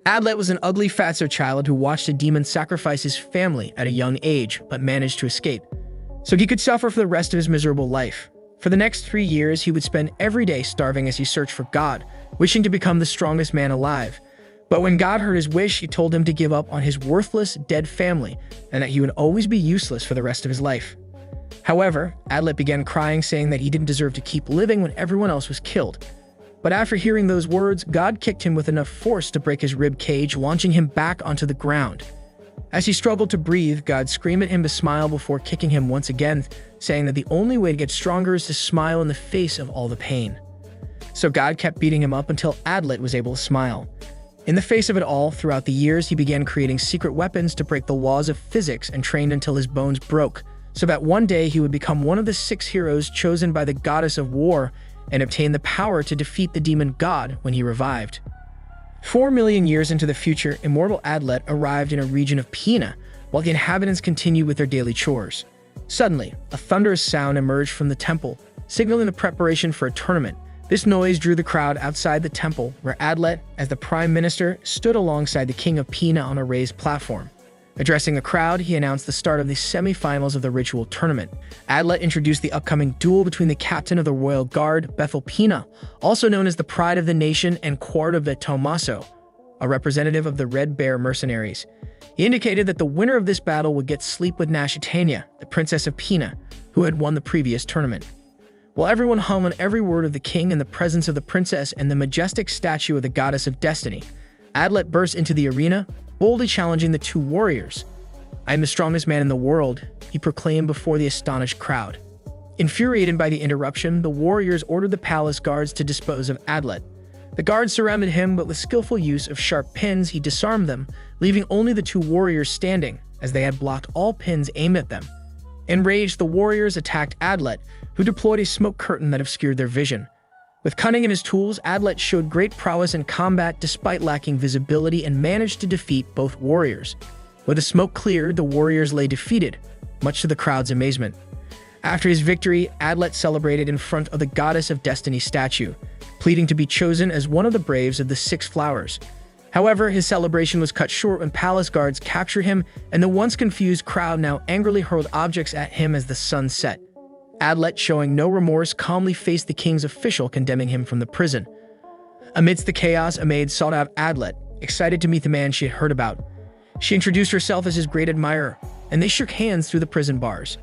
Adlet was an ugly fatso child who watched a demon sacrifice his family at a young age, but managed to escape, so he could suffer for the rest of his miserable life. For the next 3 years, he would spend every day starving as he searched for God, wishing to become the strongest man alive. But when God heard his wish, he told him to give up on his worthless, dead family, and that he would always be useless for the rest of his life. However, Adlet began crying, saying that he didn't deserve to keep living when everyone else was killed. But after hearing those words, God kicked him with enough force to break his rib cage, launching him back onto the ground. As he struggled to breathe, God screamed at him to smile before kicking him once again, saying that the only way to get stronger is to smile in the face of all the pain. So God kept beating him up until Adlet was able to smile. In the face of it all, throughout the years, he began creating secret weapons to break the laws of physics and trained until his bones broke, so that one day he would become one of the 6 heroes chosen by the goddess of war and obtain the power to defeat the demon god when he revived. 4 million years into the future, immortal Adlet arrived in a region of Pina, while the inhabitants continued with their daily chores. Suddenly, a thunderous sound emerged from the temple, signaling the preparation for a tournament. This noise drew the crowd outside the temple, where Adlet, as the prime minister, stood alongside the king of Pina on a raised platform. Addressing the crowd, he announced the start of the semi-finals of the ritual tournament. Adlet introduced the upcoming duel between the captain of the royal guard, Bethel Pina, also known as the Pride of the Nation, and Quarto de Tomaso, a representative of the Red Bear mercenaries. He indicated that the winner of this battle would get sleep with Nashitania, the princess of Pina, who had won the previous tournament. While everyone hung on every word of the king in the presence of the princess and the majestic statue of the goddess of destiny, Adlet burst into the arena, boldly challenging the 2 warriors. "I am the strongest man in the world," he proclaimed before the astonished crowd. Infuriated by the interruption, the warriors ordered the palace guards to dispose of Adlet. The guards surrounded him, but with skillful use of sharp pins, he disarmed them, leaving only the 2 warriors standing, as they had blocked all pins aimed at them. Enraged, the warriors attacked Adlet, who deployed a smoke curtain that obscured their vision. With cunning in his tools, Adlet showed great prowess in combat despite lacking visibility and managed to defeat both warriors. When the smoke cleared, the warriors lay defeated, much to the crowd's amazement. After his victory, Adlet celebrated in front of the Goddess of Destiny statue, pleading to be chosen as one of the braves of the 6 flowers. However, his celebration was cut short when palace guards captured him, and the once confused crowd now angrily hurled objects at him as the sun set. Adlet, showing no remorse, calmly faced the king's official, condemning him from the prison. Amidst the chaos, a maid sought out Adlet, excited to meet the man she had heard about. She introduced herself as his great admirer, and they shook hands through the prison bars.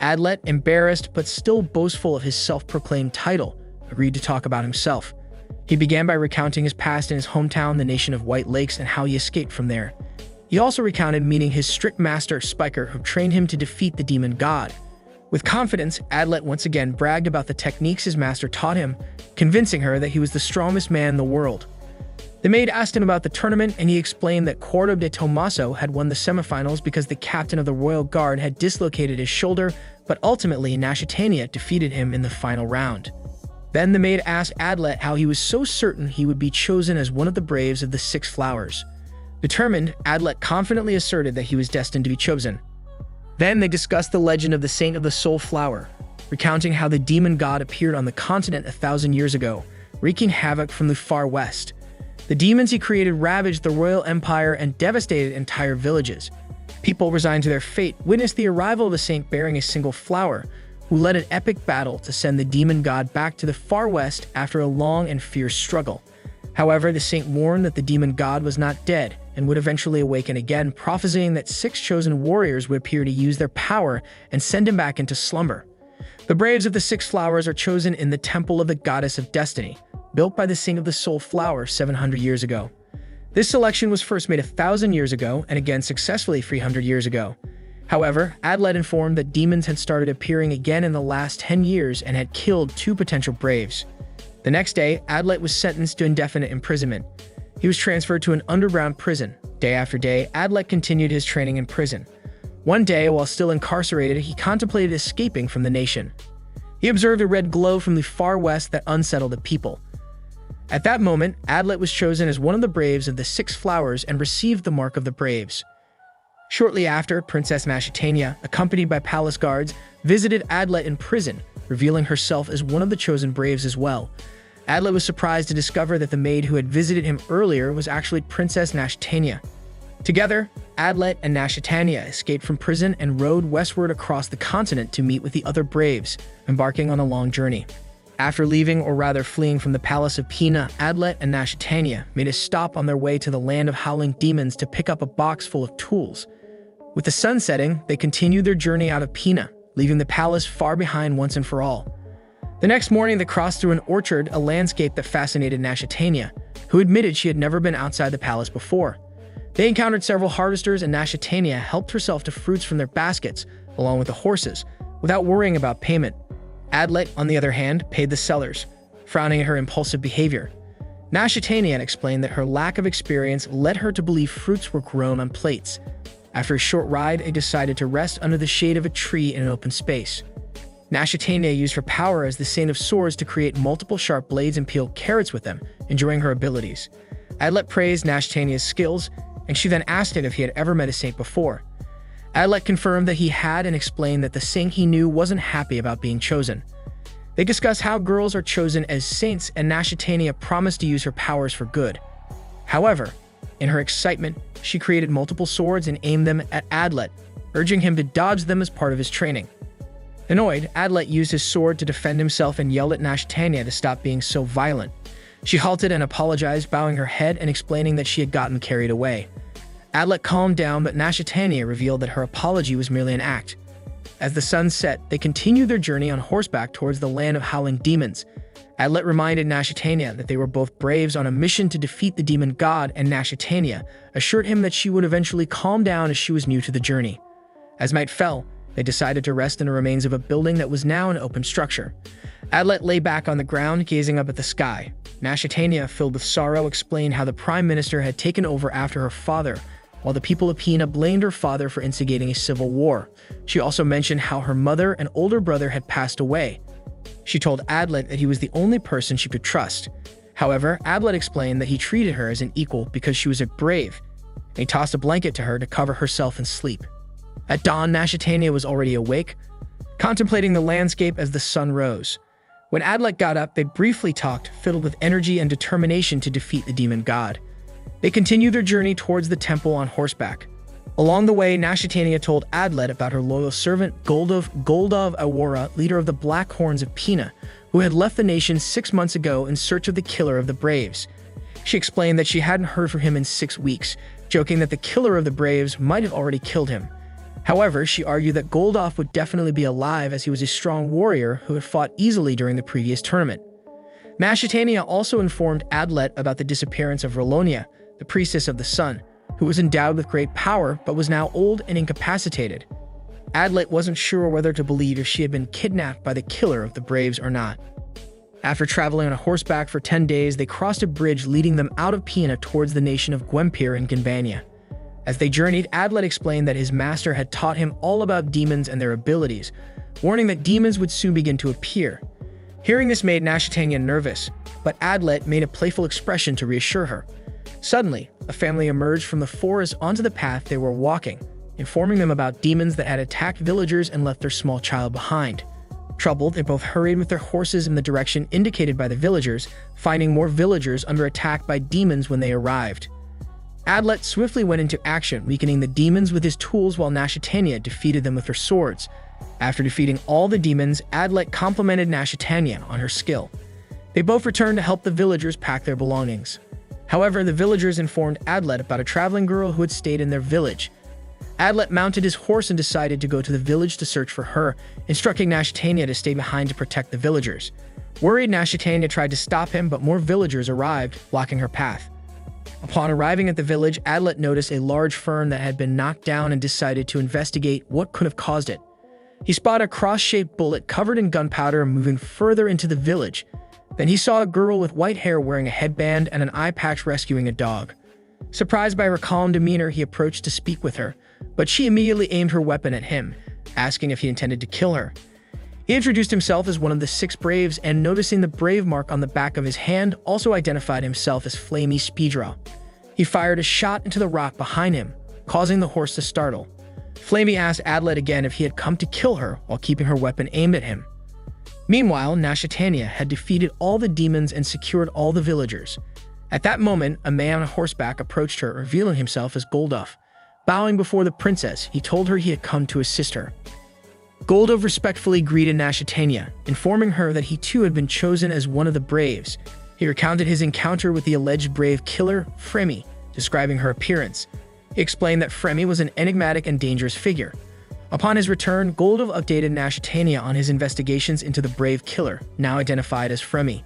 Adlet, embarrassed but still boastful of his self-proclaimed title, agreed to talk about himself. He began by recounting his past in his hometown, the nation of White Lakes, and how he escaped from there. He also recounted meeting his strict master, Spiker, who trained him to defeat the demon god. With confidence, Adlet once again bragged about the techniques his master taught him, convincing her that he was the strongest man in the world. The maid asked him about the tournament, and he explained that Quarto de Tomaso had won the semifinals because the captain of the royal guard had dislocated his shoulder, but ultimately Nashitania defeated him in the final round. Then the maid asked Adlet how he was so certain he would be chosen as one of the braves of the 6 flowers. Determined, Adlet confidently asserted that he was destined to be chosen. Then they discussed the legend of the Saint of the Soul Flower, recounting how the demon god appeared on the continent 1,000 years ago, wreaking havoc from the far west. The demons he created ravaged the royal empire and devastated entire villages. People resigned to their fate witnessed the arrival of the saint bearing a single flower, who led an epic battle to send the demon god back to the far west after a long and fierce struggle. However, the saint warned that the demon god was not dead and would eventually awaken again, prophesying that 6 chosen warriors would appear to use their power and send him back into slumber. The braves of the 6 flowers are chosen in the temple of the goddess of destiny, built by the Saint of the Soul Flower 700 years ago. This selection was first made 1,000 years ago and again successfully 300 years ago. However, Adlet informed that demons had started appearing again in the last 10 years and had killed 2 potential braves. The next day, Adlet was sentenced to indefinite imprisonment. He was transferred to an underground prison. Day after day, Adlet continued his training in prison. One day, while still incarcerated, he contemplated escaping from the nation. He observed a red glow from the far west that unsettled the people. At that moment, Adlet was chosen as one of the braves of the 6 flowers and received the mark of the braves. Shortly after, Princess Nashitania, accompanied by palace guards, visited Adlet in prison, revealing herself as one of the chosen braves as well. Adlet was surprised to discover that the maid who had visited him earlier was actually Princess Nashtania. Together, Adlet and Nashtania escaped from prison and rode westward across the continent to meet with the other braves, embarking on a long journey. After leaving, or rather fleeing from the palace of Pina, Adlet and Nashtania made a stop on their way to the land of howling demons to pick up a box full of tools. With the sun setting, they continued their journey out of Pina, leaving the palace far behind once and for all. The next morning, they crossed through an orchard, a landscape that fascinated Nashtania, who admitted she had never been outside the palace before. They encountered several harvesters, and Nashtania helped herself to fruits from their baskets, along with the horses, without worrying about payment. Adlet, on the other hand, paid the sellers, frowning at her impulsive behavior. Nashtania explained that her lack of experience led her to believe fruits were grown on plates. After a short ride, they decided to rest under the shade of a tree in an open space. Nashtania used her power as the Saint of Swords to create multiple sharp blades and peel carrots with them, enjoying her abilities. Adlet praised Nashtania's skills, and she then asked him if he had ever met a saint before. Adlet confirmed that he had and explained that the saint he knew wasn't happy about being chosen. They discussed how girls are chosen as saints, and Nashtania promised to use her powers for good. However, in her excitement, she created multiple swords and aimed them at Adlet, urging him to dodge them as part of his training. Annoyed, Adlet used his sword to defend himself and yelled at Nashtania to stop being so violent. She halted and apologized, bowing her head and explaining that she had gotten carried away. Adlet calmed down, but Nashtania revealed that her apology was merely an act. As the sun set, they continued their journey on horseback towards the land of howling demons. Adlet reminded Nashtania that they were both braves on a mission to defeat the demon god, and Nashtania assured him that she would eventually calm down as she was new to the journey. As night fell, they decided to rest in the remains of a building that was now an open structure. Adlet lay back on the ground, gazing up at the sky. Nashtania, filled with sorrow, explained how the prime minister had taken over after her father, while the people of Pina blamed her father for instigating a civil war. She also mentioned how her mother and older brother had passed away. She told Adlet that he was the only person she could trust. However, Adlet explained that he treated her as an equal because she was a brave, and he tossed a blanket to her to cover herself in sleep. At dawn, Nashtania was already awake, contemplating the landscape as the sun rose. When Adlet got up, they briefly talked, filled with energy and determination to defeat the demon god. They continued their journey towards the temple on horseback. Along the way, Nashtania told Adlet about her loyal servant Goldov Awara, leader of the Black Horns of Pina, who had left the nation 6 months ago in search of the killer of the Braves. She explained that she hadn't heard from him in 6 weeks, joking that the killer of the Braves might have already killed him. However, she argued that Goldov would definitely be alive, as he was a strong warrior who had fought easily during the previous tournament. Nashtania also informed Adlet about the disappearance of Rolonia, the priestess of the sun, who was endowed with great power but was now old and incapacitated. Adlet wasn't sure whether to believe if she had been kidnapped by the killer of the Braves or not. After traveling on a horseback for 10 days, they crossed a bridge leading them out of Pina towards the nation of Gwempir and Ganbania. As they journeyed, Adlet explained that his master had taught him all about demons and their abilities, warning that demons would soon begin to appear. Hearing this made Nashtania nervous, but Adlet made a playful expression to reassure her. Suddenly, a family emerged from the forest onto the path they were walking, informing them about demons that had attacked villagers and left their small child behind. Troubled, they both hurried with their horses in the direction indicated by the villagers, finding more villagers under attack by demons when they arrived. Adlet swiftly went into action, weakening the demons with his tools while Nashtania defeated them with her swords. After defeating all the demons, Adlet complimented Nashtania on her skill. They both returned to help the villagers pack their belongings. However, the villagers informed Adlet about a traveling girl who had stayed in their village. Adlet mounted his horse and decided to go to the village to search for her, instructing Nashtania to stay behind to protect the villagers. Worried, Nashtania tried to stop him, but more villagers arrived, blocking her path. Upon arriving at the village, Adlet noticed a large fern that had been knocked down and decided to investigate what could have caused it. He spotted a cross-shaped bullet covered in gunpowder moving further into the village. Then he saw a girl with white hair wearing a headband and an eye patch rescuing a dog. Surprised by her calm demeanor, he approached to speak with her, but she immediately aimed her weapon at him, asking if he intended to kill her. He introduced himself as one of the 6 Braves, and noticing the brave mark on the back of his hand, also identified himself as Flamey Speedraw. He fired a shot into the rock behind him, causing the horse to startle. Flamey asked Adlet again if he had come to kill her while keeping her weapon aimed at him. Meanwhile, Nashitania had defeated all the demons and secured all the villagers. At that moment, a man on horseback approached her, revealing himself as Goldov. Bowing before the princess, he told her he had come to assist her. Goldov respectfully greeted Nashitania, informing her that he too had been chosen as one of the Braves. He recounted his encounter with the alleged Brave killer, Fremi, describing her appearance. He explained that Fremi was an enigmatic and dangerous figure. Upon his return, Goldov updated Nashitania on his investigations into the Brave killer, now identified as Fremi.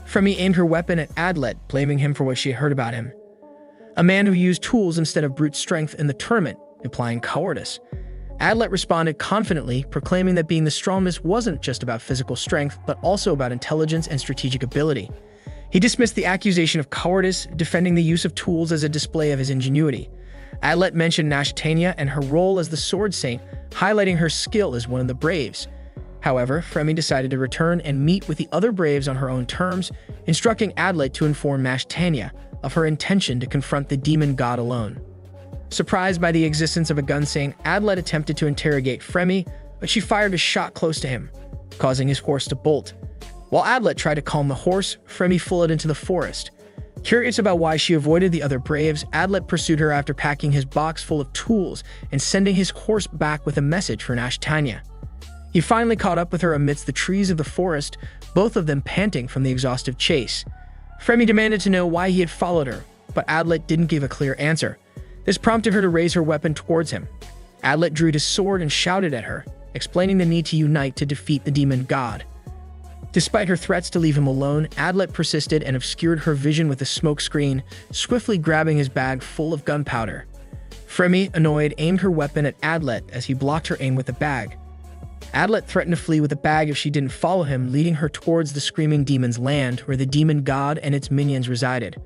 Fremi aimed her weapon at Adlet, blaming him for what she had heard about him. A man who used tools instead of brute strength in the tournament, implying cowardice. Adlet responded confidently, proclaiming that being the strongest wasn't just about physical strength, but also about intelligence and strategic ability. He dismissed the accusation of cowardice, defending the use of tools as a display of his ingenuity. Adlet mentioned Nashitania and her role as the Sword Saint, highlighting her skill as one of the Braves. However, Fremi decided to return and meet with the other Braves on her own terms, instructing Adlet to inform Nashitania of her intention to confront the demon god alone. Surprised by the existence of a gun saint, Adlet attempted to interrogate Fremi, but she fired a shot close to him, causing his horse to bolt. While Adlet tried to calm the horse, Fremi fled into the forest. Curious about why she avoided the other Braves, Adlet pursued her after packing his box full of tools and sending his horse back with a message for Nashitania. He finally caught up with her amidst the trees of the forest, both of them panting from the exhaustive chase. Fremi demanded to know why he had followed her, but Adlet didn't give a clear answer. This prompted her to raise her weapon towards him. Adlet drew his sword and shouted at her, explaining the need to unite to defeat the demon god. Despite her threats to leave him alone, Adlet persisted and obscured her vision with a smoke screen, swiftly grabbing his bag full of gunpowder. Fremi, annoyed, aimed her weapon at Adlet as he blocked her aim with the bag. Adlet threatened to flee with the bag if she didn't follow him, leading her towards the screaming demon's land, where the demon god and its minions resided.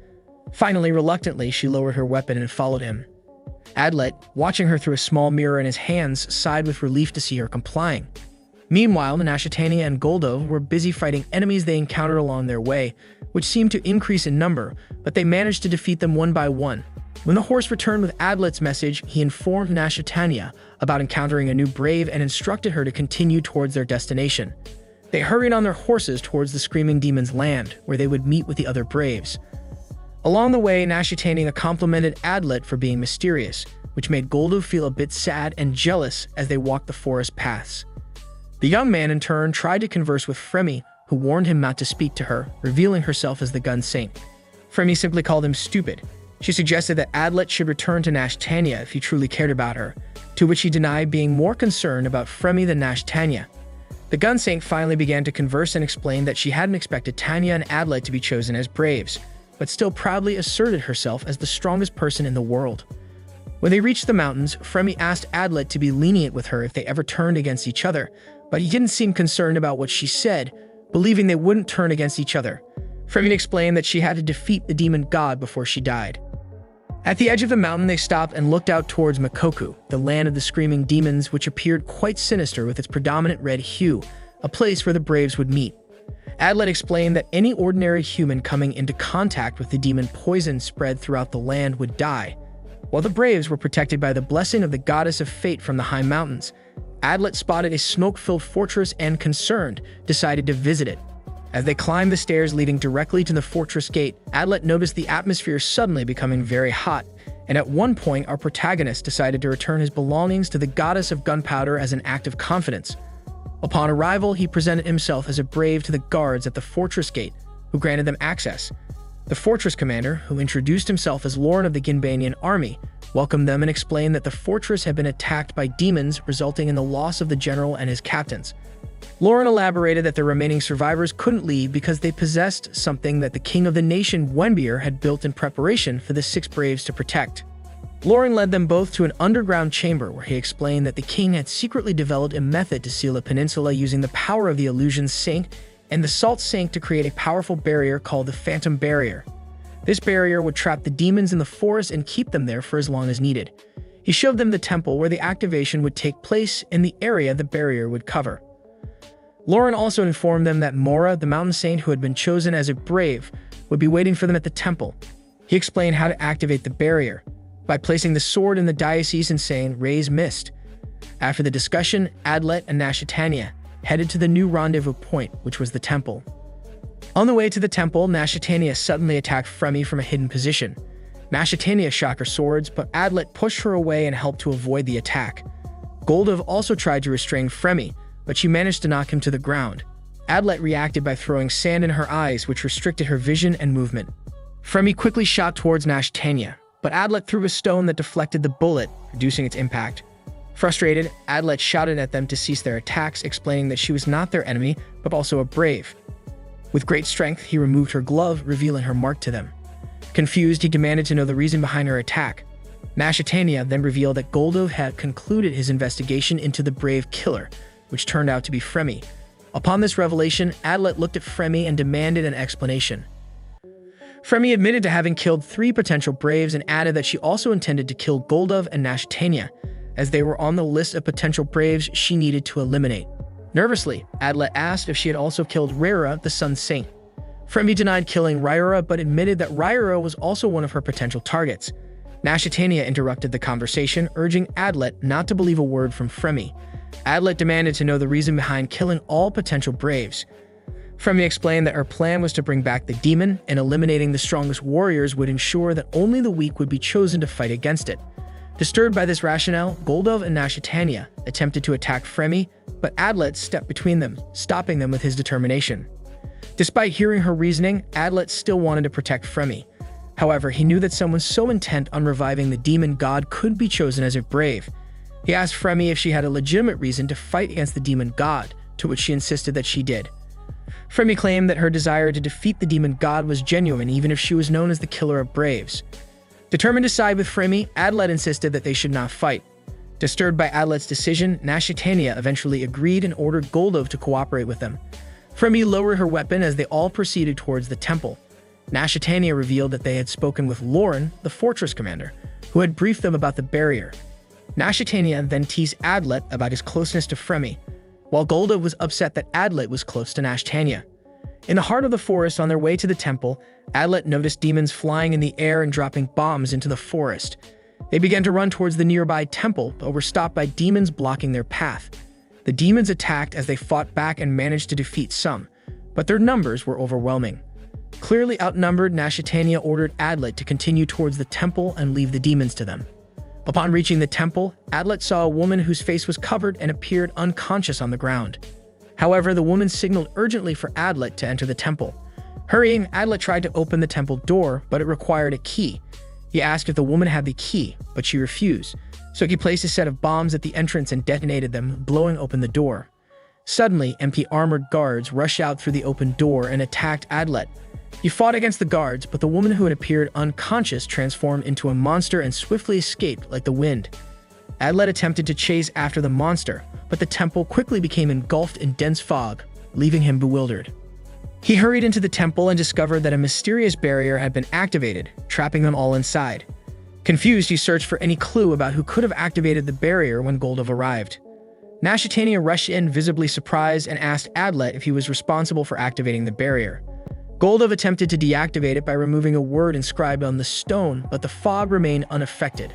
Finally, reluctantly, she lowered her weapon and followed him. Adlet, watching her through a small mirror in his hands, sighed with relief to see her complying. Meanwhile, Nashitania and Goldov were busy fighting enemies they encountered along their way, which seemed to increase in number, but they managed to defeat them one by one. When the horse returned with Adlet's message, he informed Nashitania about encountering a new brave and instructed her to continue towards their destination. They hurried on their horses towards the screaming demon's land, where they would meet with the other braves. Along the way, Nashitania complimented Adlet for being mysterious, which made Goldov feel a bit sad and jealous as they walked the forest paths. The young man, in turn, tried to converse with Fremi, who warned him not to speak to her, revealing herself as the gun saint. Fremi simply called him stupid. She suggested that Adlet should return to Nashitania if he truly cared about her, to which he denied, being more concerned about Fremi than Nashitania. The gun saint finally began to converse and explained that she hadn't expected Tanya and Adlet to be chosen as braves, but still proudly asserted herself as the strongest person in the world. When they reached the mountains, Fremi asked Adlet to be lenient with her if they ever turned against each other, but he didn't seem concerned about what she said, believing they wouldn't turn against each other. Fremi explained that she had to defeat the demon god before she died. At the edge of the mountain, they stopped and looked out towards Makoku, the land of the screaming demons, which appeared quite sinister with its predominant red hue, a place where the braves would meet. Adlet explained that any ordinary human coming into contact with the demon poison spread throughout the land would die. While the braves were protected by the blessing of the goddess of fate from the high mountains, Adlet spotted a smoke-filled fortress and, concerned, decided to visit it. As they climbed the stairs leading directly to the fortress gate, Adlet noticed the atmosphere suddenly becoming very hot, and at one point our protagonist decided to return his belongings to the goddess of gunpowder as an act of confidence. Upon arrival, he presented himself as a brave to the guards at the fortress gate, who granted them access. The fortress commander, who introduced himself as Lord of the Ginbanian army, welcomed them and explained that the fortress had been attacked by demons, resulting in the loss of the general and his captains. Lauren elaborated that the remaining survivors couldn't leave because they possessed something that the king of the nation, Wenbir, had built in preparation for the 6 braves to protect. Lauren led them both to an underground chamber where he explained that the king had secretly developed a method to seal a peninsula using the power of the illusion sink and the salt sink to create a powerful barrier called the Phantom Barrier. This barrier would trap the demons in the forest and keep them there for as long as needed. He showed them the temple where the activation would take place in the area the barrier would cover. Lauren also informed them that Mora, the mountain saint who had been chosen as a brave, would be waiting for them at the temple. He explained how to activate the barrier by placing the sword in the diocesan saying, "Raise Mist." After the discussion, Adlet and Nashitania headed to the new rendezvous point, which was the temple. On the way to the temple, Nashitania suddenly attacked Fremi from a hidden position. Nashitania shot her swords, but Adlet pushed her away and helped to avoid the attack. Goldov also tried to restrain Fremi, but she managed to knock him to the ground. Adlet reacted by throwing sand in her eyes, which restricted her vision and movement. Fremi quickly shot towards Nashitania, but Adlet threw a stone that deflected the bullet, reducing its impact. Frustrated, Adlet shouted at them to cease their attacks, explaining that she was not their enemy, but also a brave. With great strength, he removed her glove, revealing her mark to them. Confused, he demanded to know the reason behind her attack. Nashitania then revealed that Goldov had concluded his investigation into the brave killer, which turned out to be Fremi. Upon this revelation, Adlet looked at Fremi and demanded an explanation. Fremi admitted to having killed 3 potential braves and added that she also intended to kill Goldov and Nashitania, as they were on the list of potential braves she needed to eliminate. Nervously, Adlet asked if she had also killed Ryura, the Sun Saint. Fremi denied killing Ryura, but admitted that Ryura was also one of her potential targets. Nashitania interrupted the conversation, urging Adlet not to believe a word from Fremi. Adlet demanded to know the reason behind killing all potential braves. Fremi explained that her plan was to bring back the demon, and eliminating the strongest warriors would ensure that only the weak would be chosen to fight against it. Disturbed by this rationale, Goldov and Nashitania attempted to attack Fremi, but Adlet stepped between them, stopping them with his determination. Despite hearing her reasoning, Adlet still wanted to protect Fremi. However, he knew that someone so intent on reviving the demon god could be chosen as a brave. He asked Fremi if she had a legitimate reason to fight against the demon god, to which she insisted that she did. Fremi claimed that her desire to defeat the demon god was genuine, even if she was known as the killer of braves. Determined to side with Fremi, Adlet insisted that they should not fight. Disturbed by Adlet's decision, Nashitania eventually agreed and ordered Goldov to cooperate with them. Fremi lowered her weapon as they all proceeded towards the temple. Nashitania revealed that they had spoken with Lauren, the fortress commander, who had briefed them about the barrier. Nashitania then teased Adlet about his closeness to Fremi, while Goldov was upset that Adlet was close to Nashitania. In the heart of the forest on their way to the temple, Adlet noticed demons flying in the air and dropping bombs into the forest. They began to run towards the nearby temple, but were stopped by demons blocking their path. The demons attacked as they fought back and managed to defeat some, but their numbers were overwhelming. Clearly outnumbered, Nashitania ordered Adlet to continue towards the temple and leave the demons to them. Upon reaching the temple, Adlet saw a woman whose face was covered and appeared unconscious on the ground. However, the woman signaled urgently for Adlet to enter the temple. Hurrying, Adlet tried to open the temple door, but it required a key. He asked if the woman had the key, but she refused, so he placed a set of bombs at the entrance and detonated them, blowing open the door. Suddenly, empty armored guards rushed out through the open door and attacked Adlet. He fought against the guards, but the woman who had appeared unconscious transformed into a monster and swiftly escaped like the wind. Adlet attempted to chase after the monster, but the temple quickly became engulfed in dense fog, leaving him bewildered. He hurried into the temple and discovered that a mysterious barrier had been activated, trapping them all inside. Confused, he searched for any clue about who could have activated the barrier when Goldov arrived. Nashitania rushed in, visibly surprised, and asked Adlet if he was responsible for activating the barrier. Goldov attempted to deactivate it by removing a word inscribed on the stone, but the fog remained unaffected.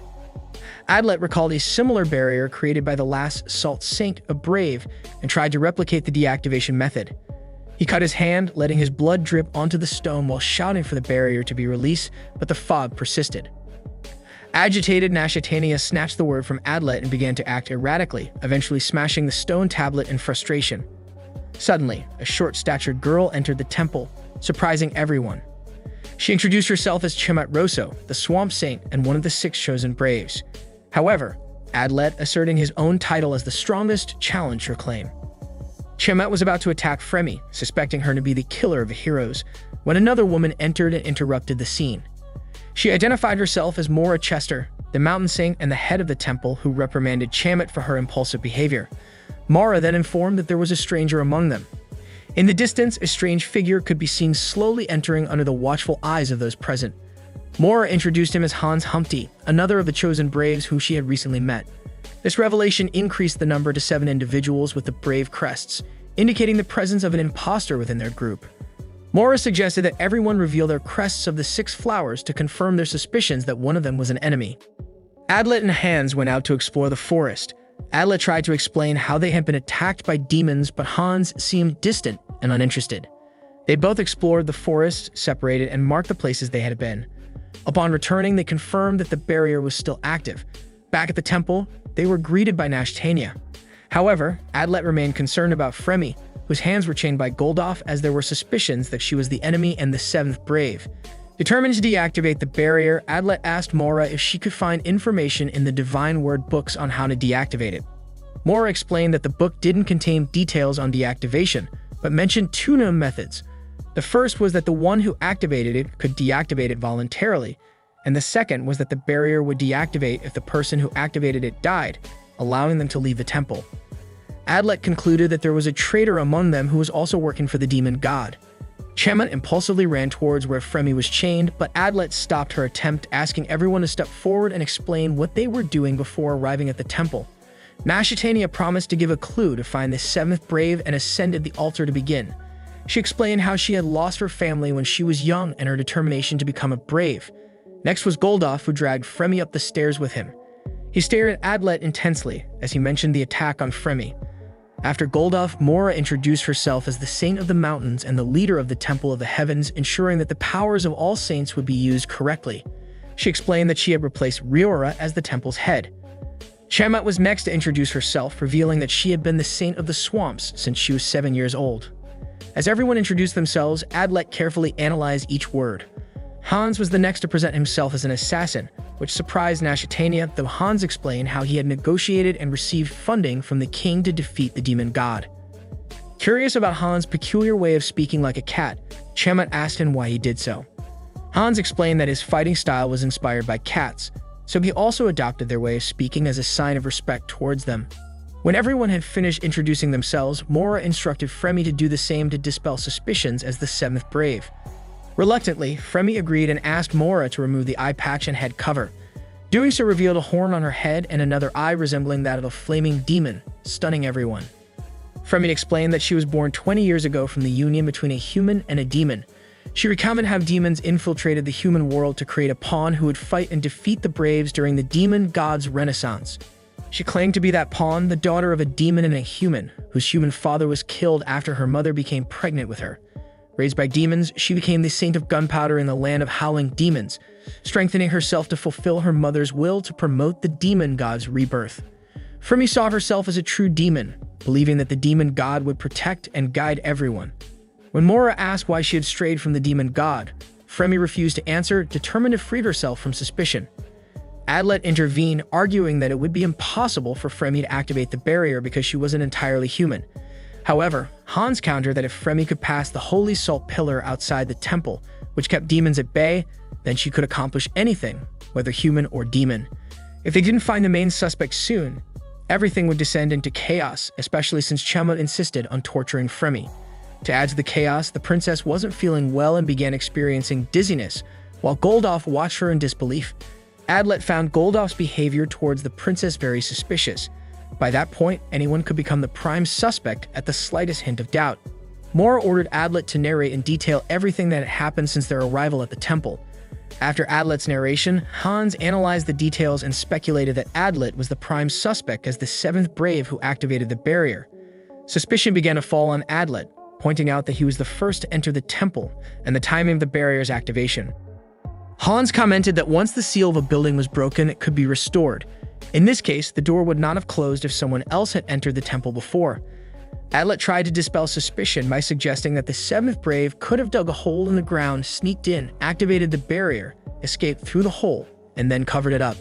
Adlet recalled a similar barrier created by the last Salt Saint, a brave, and tried to replicate the deactivation method. He cut his hand, letting his blood drip onto the stone while shouting for the barrier to be released, but the fog persisted. Agitated, Nashitania snatched the word from Adlet and began to act erratically, eventually smashing the stone tablet in frustration. Suddenly, a short-statured girl entered the temple, surprising everyone. She introduced herself as Chemet Rosso, the Swamp Saint and one of the 6 chosen braves. However, Adlet, asserting his own title as the strongest, challenged her claim. Chemet was about to attack Fremi, suspecting her to be the killer of heroes, when another woman entered and interrupted the scene. She identified herself as Mora Chester, the Mountain Saint and the head of the temple, who reprimanded Chemet for her impulsive behavior. Mara then informed that there was a stranger among them. In the distance, a strange figure could be seen slowly entering under the watchful eyes of those present. Mora introduced him as Hans Humpty, another of the chosen braves who she had recently met. This revelation increased the number to 7 individuals with the brave crests, indicating the presence of an imposter within their group. Mora suggested that everyone reveal their crests of the 6 flowers to confirm their suspicions that one of them was an enemy. Adlet and Hans went out to explore the forest, Adlet tried to explain how they had been attacked by demons, but Hans seemed distant and uninterested. They both explored the forest, separated, and marked the places they had been. Upon returning, they confirmed that the barrier was still active. Back at the temple, they were greeted by Nashtania. However, Adlet remained concerned about Fremi, whose hands were chained by Goldoff, as there were suspicions that she was the enemy and the seventh brave. Determined to deactivate the barrier, Adlet asked Mora if she could find information in the Divine Word books on how to deactivate it. Mora explained that the book didn't contain details on deactivation, but mentioned two known methods. The first was that the one who activated it could deactivate it voluntarily, and the second was that the barrier would deactivate if the person who activated it died, allowing them to leave the temple. Adlet concluded that there was a traitor among them who was also working for the demon god. Chema impulsively ran towards where Fremi was chained, but Adlet stopped her attempt, asking everyone to step forward and explain what they were doing before arriving at the temple. Nashtania promised to give a clue to find the seventh brave and ascended the altar to begin. She explained how she had lost her family when she was young and her determination to become a brave. Next was Goldoff, who dragged Fremi up the stairs with him. He stared at Adlet intensely as he mentioned the attack on Fremi. After Goldoff, Mora introduced herself as the Saint of the Mountains and the leader of the Temple of the Heavens, ensuring that the powers of all saints would be used correctly. She explained that she had replaced Riora as the temple's head. Chema was next to introduce herself, revealing that she had been the Saint of the Swamps since she was 7 years old. As everyone introduced themselves, Adlet carefully analyzed each word. Hans was the next to present himself as an assassin, which surprised Nashtania, though Hans explained how he had negotiated and received funding from the king to defeat the demon god. Curious about Hans' peculiar way of speaking like a cat, Chema asked him why he did so. Hans explained that his fighting style was inspired by cats, so he also adopted their way of speaking as a sign of respect towards them. When everyone had finished introducing themselves, Mora instructed Fremi to do the same to dispel suspicions as the seventh brave. Reluctantly, Fremi agreed and asked Mora to remove the eye patch and head cover. Doing so revealed a horn on her head and another eye resembling that of a flaming demon, stunning everyone. Fremi explained that she was born 20 years ago from the union between a human and a demon. She recounted how demons infiltrated the human world to create a pawn who would fight and defeat the braves during the demon god's renaissance. She claimed to be that pawn, the daughter of a demon and a human, whose human father was killed after her mother became pregnant with her. Raised by demons, she became the Saint of Gunpowder in the land of howling demons, strengthening herself to fulfill her mother's will to promote the demon god's rebirth. Fremi saw herself as a true demon, believing that the demon god would protect and guide everyone. When Mora asked why she had strayed from the demon god, Fremi refused to answer, determined to free herself from suspicion. Adlet intervened, arguing that it would be impossible for Fremi to activate the barrier because she wasn't entirely human. However, Hans countered that if Fremi could pass the holy salt pillar outside the temple, which kept demons at bay, then she could accomplish anything, whether human or demon. If they didn't find the main suspect soon, everything would descend into chaos, especially since Chema insisted on torturing Fremi. To add to the chaos, the princess wasn't feeling well and began experiencing dizziness, while Goldoff watched her in disbelief. Adlet found Goldoff's behavior towards the princess very suspicious. By that point, anyone could become the prime suspect at the slightest hint of doubt. Mora ordered Adlet to narrate in detail everything that had happened since their arrival at the temple. After Adlet's narration, Hans analyzed the details and speculated that Adlet was the prime suspect as the seventh brave who activated the barrier. Suspicion began to fall on Adlet, pointing out that he was the first to enter the temple and the timing of the barrier's activation. Hans commented that once the seal of a building was broken, it could be restored. In this case, the door would not have closed if someone else had entered the temple before. Adlet tried to dispel suspicion by suggesting that the seventh brave could have dug a hole in the ground, sneaked in, activated the barrier, escaped through the hole, and then covered it up.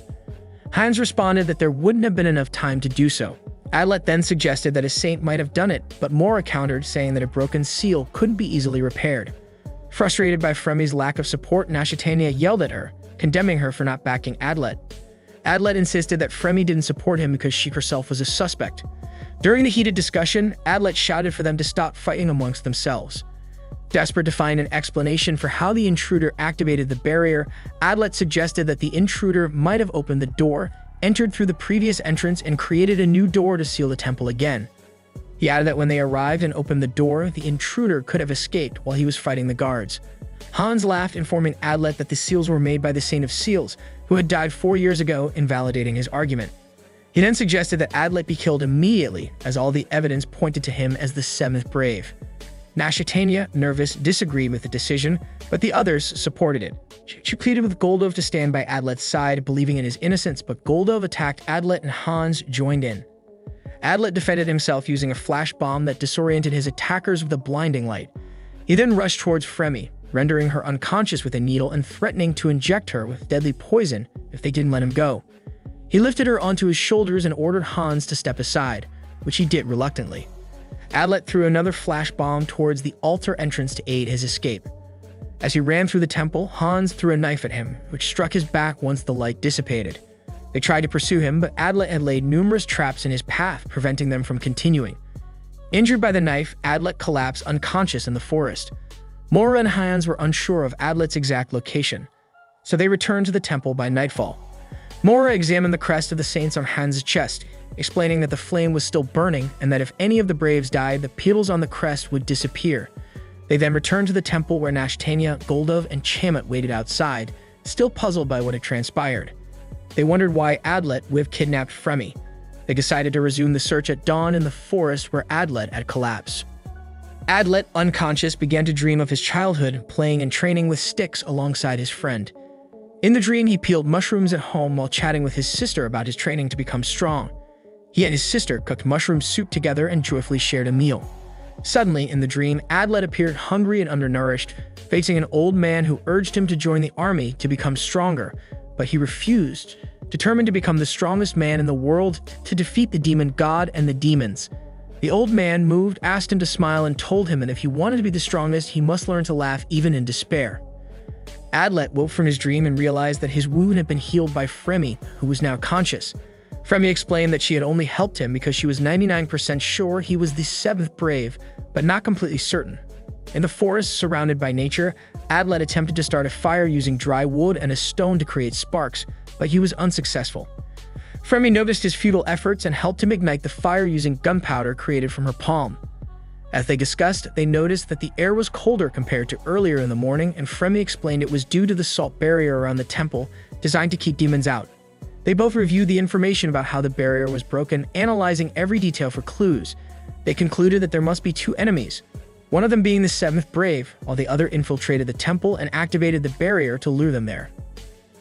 Hans responded that there wouldn't have been enough time to do so. Adlet then suggested that a saint might have done it, but Mora countered, saying that a broken seal couldn't be easily repaired. Frustrated by Fremi's lack of support, Nashtania yelled at her, condemning her for not backing Adlet. Adlet insisted that Fremi didn't support him because she herself was a suspect. During the heated discussion, Adlet shouted for them to stop fighting amongst themselves. Desperate to find an explanation for how the intruder activated the barrier, Adlet suggested that the intruder might have opened the door, entered through the previous entrance, and created a new door to seal the temple again. He added that when they arrived and opened the door, the intruder could have escaped while he was fighting the guards. Hans laughed, informing Adlet that the seals were made by the Saint of Seals, who had died 4 years ago, invalidating his argument. He then suggested that Adlet be killed immediately, as all the evidence pointed to him as the seventh brave. Nashitania, nervous, disagreed with the decision, but the others supported it. She pleaded with Goldov to stand by Adlet's side, believing in his innocence, but Goldov attacked Adlet and Hans joined in. Adlet defended himself using a flash bomb that disoriented his attackers with a blinding light. He then rushed towards Fremi, rendering her unconscious with a needle and threatening to inject her with deadly poison if they didn't let him go. He lifted her onto his shoulders and ordered Hans to step aside, which he did reluctantly. Adlet threw another flash bomb towards the altar entrance to aid his escape. As he ran through the temple, Hans threw a knife at him, which struck his back once the light dissipated. They tried to pursue him, but Adlet had laid numerous traps in his path, preventing them from continuing. Injured by the knife, Adlet collapsed unconscious in the forest. Mora and Hans were unsure of Adlet's exact location, so they returned to the temple by nightfall. Mora examined the crest of the saints on Hans' chest, explaining that the flame was still burning and that if any of the braves died, the petals on the crest would disappear. They then returned to the temple where Nashtania, Goldov, and Chamet waited outside, still puzzled by what had transpired. They wondered why Adlet would have kidnapped Fremi. They decided to resume the search at dawn in the forest where Adlet had collapsed. Adlet, unconscious, began to dream of his childhood, playing and training with sticks alongside his friend. In the dream, he peeled mushrooms at home while chatting with his sister about his training to become strong. He and his sister cooked mushroom soup together and joyfully shared a meal. Suddenly, in the dream, Adlet appeared hungry and undernourished, facing an old man who urged him to join the army to become stronger, but he refused, determined to become the strongest man in the world to defeat the demon god and the demons. The old man, moved, asked him to smile and told him that if he wanted to be the strongest, he must learn to laugh even in despair. Adlet woke from his dream and realized that his wound had been healed by Fremi, who was now conscious. Fremi explained that she had only helped him because she was 99% sure he was the seventh brave, but not completely certain. In the forest surrounded by nature, Adlet attempted to start a fire using dry wood and a stone to create sparks, but he was unsuccessful. Fremi noticed his futile efforts and helped him ignite the fire using gunpowder created from her palm. As they discussed, they noticed that the air was colder compared to earlier in the morning, and Fremi explained it was due to the salt barrier around the temple, designed to keep demons out. They both reviewed the information about how the barrier was broken, analyzing every detail for clues. They concluded that there must be two enemies, one of them being the seventh brave, while the other infiltrated the temple and activated the barrier to lure them there.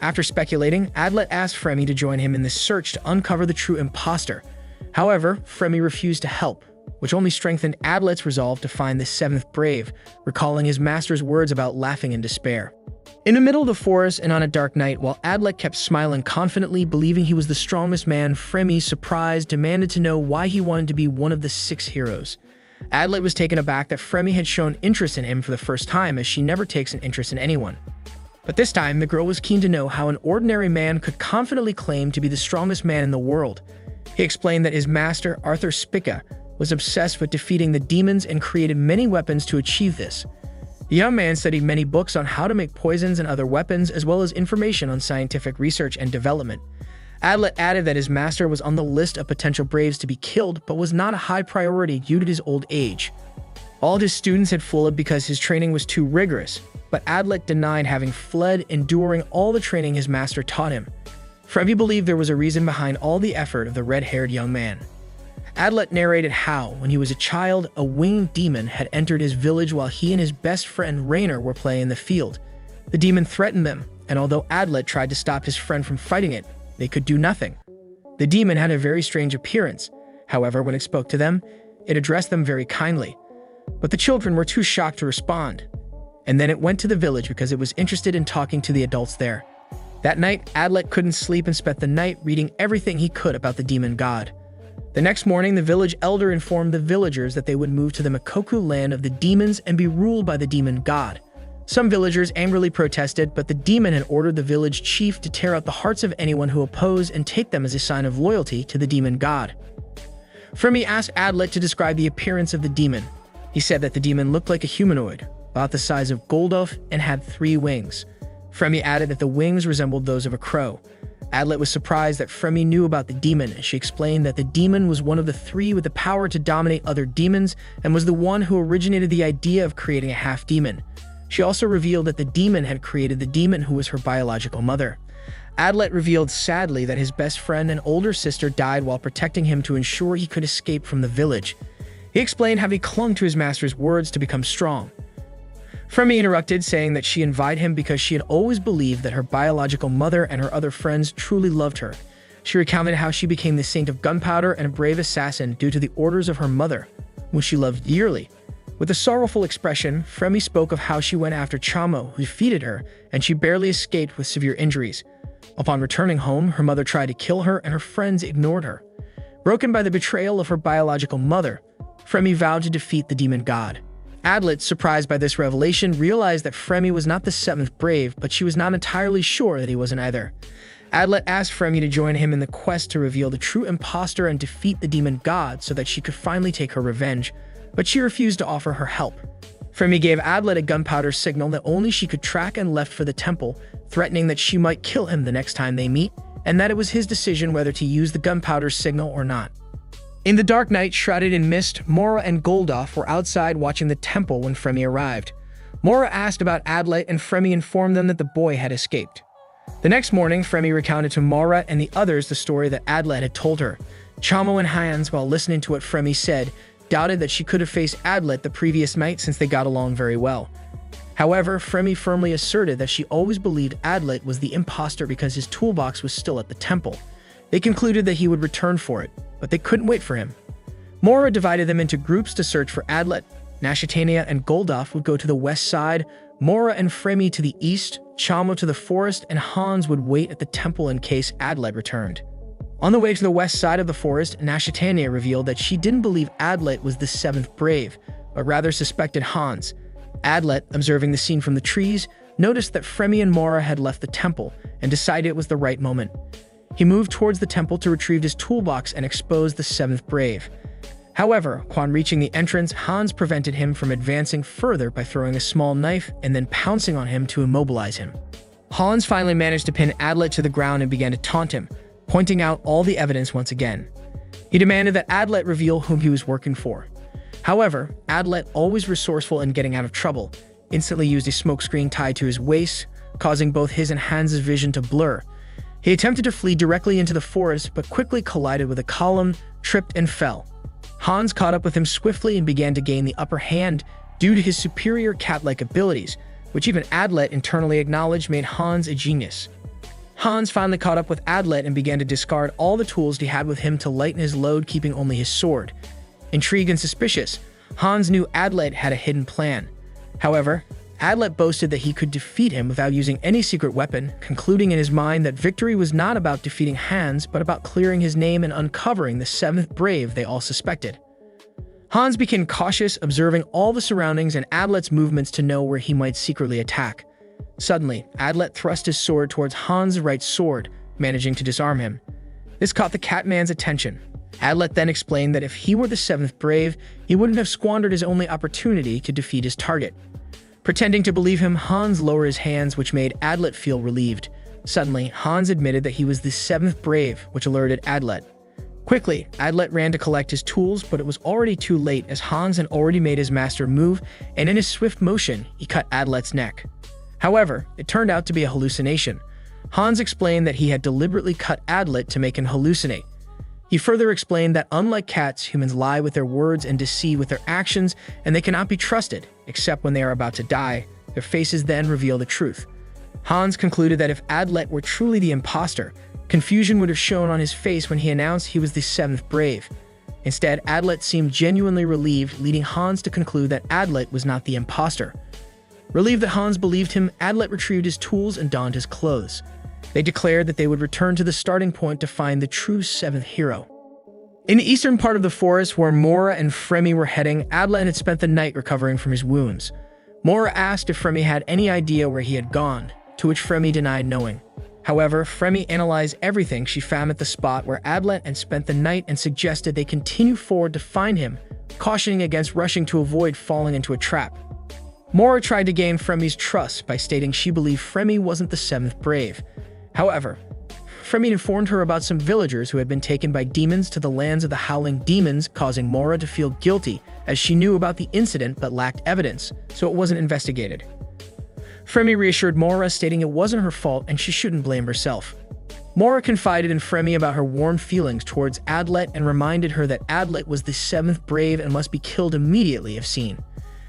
After speculating, Adlet asked Fremi to join him in this search to uncover the true imposter. However, Fremi refused to help, which only strengthened Adlet's resolve to find the seventh brave, recalling his master's words about laughing in despair. In the middle of the forest and on a dark night, while Adlet kept smiling confidently, believing he was the strongest man, Fremi, surprised, demanded to know why he wanted to be one of the 6 heroes. Adlet was taken aback that Fremi had shown interest in him for the first time, as she never takes an interest in anyone. But this time, the girl was keen to know how an ordinary man could confidently claim to be the strongest man in the world. He explained that his master, Arthur Spica, was obsessed with defeating the demons and created many weapons to achieve this. The young man studied many books on how to make poisons and other weapons, as well as information on scientific research and development. Adlet added that his master was on the list of potential braves to be killed, but was not a high priority due to his old age. All of his students had fled because his training was too rigorous, but Adlet denied having fled, enduring all the training his master taught him. Fremi believed there was a reason behind all the effort of the red-haired young man. Adlet narrated how, when he was a child, a winged demon had entered his village while he and his best friend Rainer were playing in the field. The demon threatened them, and although Adlet tried to stop his friend from fighting it, they could do nothing. The demon had a very strange appearance. However, when it spoke to them, it addressed them very kindly. But the children were too shocked to respond. And then it went to the village because it was interested in talking to the adults there. That night, Adlet couldn't sleep and spent the night reading everything he could about the demon god. The next morning, the village elder informed the villagers that they would move to the Makoku land of the demons and be ruled by the demon god. Some villagers angrily protested, but the demon had ordered the village chief to tear out the hearts of anyone who opposed and take them as a sign of loyalty to the demon god. Fremi asked Adlet to describe the appearance of the demon. He said that the demon looked like a humanoid, about the size of Goldov, and had 3 wings. Fremi added that the wings resembled those of a crow. Adlet was surprised that Fremi knew about the demon, as she explained that the demon was one of the 3 with the power to dominate other demons and was the one who originated the idea of creating a half-demon. She also revealed that the demon had created the demon who was her biological mother. Adlet revealed sadly that his best friend and older sister died while protecting him to ensure he could escape from the village. He explained how he clung to his master's words to become strong. Fremi interrupted, saying that she invited him because she had always believed that her biological mother and her other friends truly loved her. She recounted how she became the saint of gunpowder and a brave assassin due to the orders of her mother, whom she loved dearly. With a sorrowful expression, Fremi spoke of how she went after Chamo, who defeated her, and she barely escaped with severe injuries. Upon returning home, her mother tried to kill her and her friends ignored her. Broken by the betrayal of her biological mother, Fremi vowed to defeat the demon god. Adlet, surprised by this revelation, realized that Fremi was not the seventh brave, but she was not entirely sure that he wasn't either. Adlet asked Fremi to join him in the quest to reveal the true imposter and defeat the demon god so that she could finally take her revenge, but she refused to offer her help. Fremi gave Adlet a gunpowder signal that only she could track and left for the temple, threatening that she might kill him the next time they meet, and that it was his decision whether to use the gunpowder signal or not. In the dark night, shrouded in mist, Mora and Goldoff were outside watching the temple when Fremi arrived. Mora asked about Adlet and Fremi informed them that the boy had escaped. The next morning, Fremi recounted to Mora and the others the story that Adlet had told her. Chamo and Hans, while listening to what Fremi said, doubted that she could have faced Adlet the previous night since they got along very well. However, Fremi firmly asserted that she always believed Adlet was the imposter because his toolbox was still at the temple. They concluded that he would return for it, but they couldn't wait for him. Mora divided them into groups to search for Adlet. Nashitania and Goldoff would go to the west side, Mora and Fremi to the east, Chamo to the forest, and Hans would wait at the temple in case Adlet returned. On the way to the west side of the forest, Nashitania revealed that she didn't believe Adlet was the seventh brave, but rather suspected Hans. Adlet, observing the scene from the trees, noticed that Fremi and Mora had left the temple and decided it was the right moment. He moved towards the temple to retrieve his toolbox and expose the seventh brave. However, upon reaching the entrance, Hans prevented him from advancing further by throwing a small knife and then pouncing on him to immobilize him. Hans finally managed to pin Adlet to the ground and began to taunt him, pointing out all the evidence once again. He demanded that Adlet reveal whom he was working for. However, Adlet, always resourceful in getting out of trouble, instantly used a smokescreen tied to his waist, causing both his and Hans' vision to blur. He attempted to flee directly into the forest, but quickly collided with a column, tripped, and fell. Hans caught up with him swiftly and began to gain the upper hand due to his superior cat-like abilities, which even Adlet internally acknowledged made Hans a genius. Hans finally caught up with Adlet and began to discard all the tools he had with him to lighten his load, keeping only his sword. Intrigued and suspicious, Hans knew Adlet had a hidden plan. However, Adlet boasted that he could defeat him without using any secret weapon, concluding in his mind that victory was not about defeating Hans, but about clearing his name and uncovering the seventh brave they all suspected. Hans became cautious, observing all the surroundings and Adlet's movements to know where he might secretly attack. Suddenly, Adlet thrust his sword towards Hans' right sword, managing to disarm him. This caught the Catman's attention. Adlet then explained that if he were the seventh brave, he wouldn't have squandered his only opportunity to defeat his target. Pretending to believe him, Hans lowered his hands, which made Adlet feel relieved. Suddenly, Hans admitted that he was the seventh brave, which alerted Adlet. Quickly, Adlet ran to collect his tools, but it was already too late as Hans had already made his master move, and in his swift motion, he cut Adlet's neck. However, it turned out to be a hallucination. Hans explained that he had deliberately cut Adlet to make him hallucinate. He further explained that unlike cats, humans lie with their words and deceive with their actions, and they cannot be trusted, except when they are about to die. Their faces then reveal the truth. Hans concluded that if Adlet were truly the imposter, confusion would have shown on his face when he announced he was the seventh brave. Instead, Adlet seemed genuinely relieved, leading Hans to conclude that Adlet was not the imposter. Relieved that Hans believed him, Adlet retrieved his tools and donned his clothes. They declared that they would return to the starting point to find the true seventh hero. In the eastern part of the forest where Mora and Fremi were heading, Adlet had spent the night recovering from his wounds. Mora asked if Fremi had any idea where he had gone, to which Fremi denied knowing. However, Fremi analyzed everything she found at the spot where Adlet had spent the night and suggested they continue forward to find him, cautioning against rushing to avoid falling into a trap. Mora tried to gain Fremi's trust by stating she believed Fremi wasn't the seventh brave. However, Fremi informed her about some villagers who had been taken by demons to the lands of the Howling Demons, causing Mora to feel guilty as she knew about the incident but lacked evidence, so it wasn't investigated. Fremi reassured Mora, stating it wasn't her fault and she shouldn't blame herself. Mora confided in Fremi about her warm feelings towards Adlet and reminded her that Adlet was the seventh brave and must be killed immediately if seen.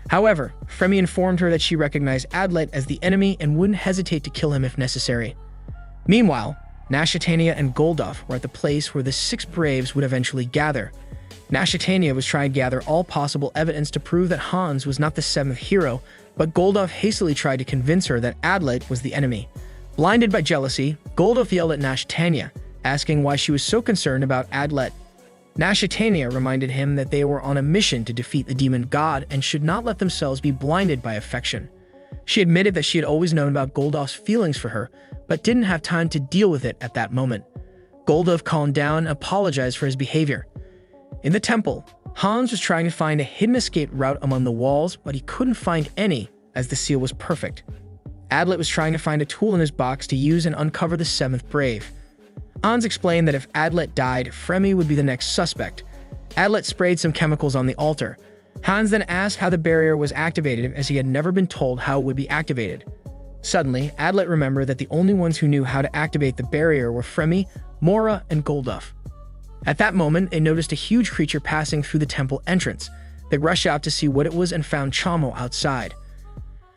However, Fremi informed her that she recognized Adlet as the enemy and wouldn't hesitate to kill him if necessary. Meanwhile, Nashatania and Goldoff were at the place where the six braves would eventually gather. Nashatania was trying to gather all possible evidence to prove that Hans was not the seventh hero, but Goldoff hastily tried to convince her that Adlet was the enemy. Blinded by jealousy, Goldoff yelled at Nashatania, asking why she was so concerned about Adlet. Nashatania reminded him that they were on a mission to defeat the demon god and should not let themselves be blinded by affection. She admitted that she had always known about Goldoff's feelings for her, but didn't have time to deal with it at that moment. Goldoff calmed down and apologized for his behavior. In the temple, Hans was trying to find a hidden escape route among the walls, but he couldn't find any, as the seal was perfect. Adlet was trying to find a tool in his box to use and uncover the seventh brave. Hans explained that if Adlet died, Fremi would be the next suspect. Adlet sprayed some chemicals on the altar. Hans then asked how the barrier was activated, as he had never been told how it would be activated. Suddenly, Adlet remembered that the only ones who knew how to activate the barrier were Fremi, Mora, and Goldoff. At that moment, they noticed a huge creature passing through the temple entrance. They rushed out to see what it was and found Chamo outside.